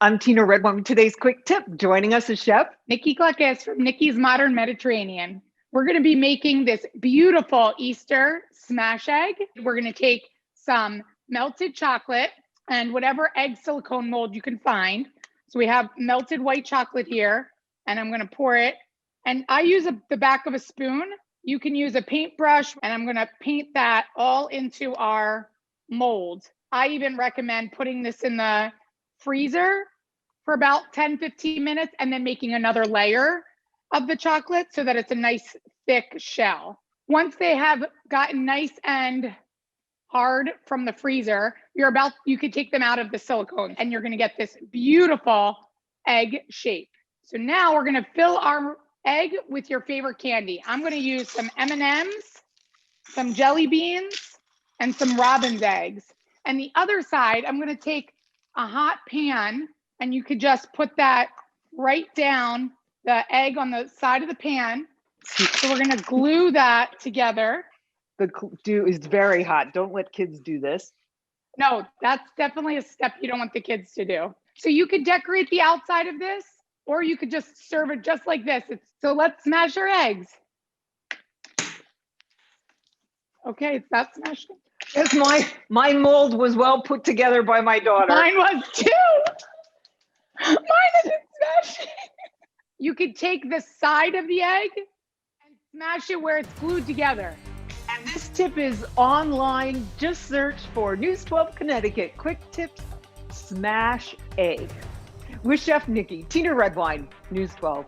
I'm Tina Redwine with today's quick tip. Joining us is Chef Nikki from Nikki's Modern Mediterranean. We're going to be making this beautiful Easter smash egg. We're going to take some melted chocolate and whatever egg silicone mold you can find. So we have melted white chocolate here, and I'm going to pour it. And I use the back of a spoon. You can use a paintbrush, and I'm going to paint that all into our mold. I even recommend putting this in the freezer for about 10-15 minutes and then making another layer of the chocolate so that it's a nice thick shell. Once they have gotten nice and hard from the freezer, you could take them out of the silicone and you're going to get this beautiful egg shape. So now we're going to fill our egg with your favorite candy. I'm going to use some M&Ms, some jelly beans, and some robin's eggs. And the other side, I'm going to take a hot pan, and you could just put that right down, the egg on the side of the pan. So we're going to glue that together. The glue is very hot. Don't let kids do this. No, that's definitely a step you don't want the kids to do. So you could decorate the outside of this, or you could just serve it just like this. So let's smash our eggs. Okay, that's smashed. Yes, my mold was well put together by my daughter. Mine was too. Mine isn't smashing. You could take the side of the egg and smash it where it's glued together. And this tip is online. Just search for News 12 Connecticut Quick Tips Smash Egg. With Chef Nikki, Tina Redwine, News 12.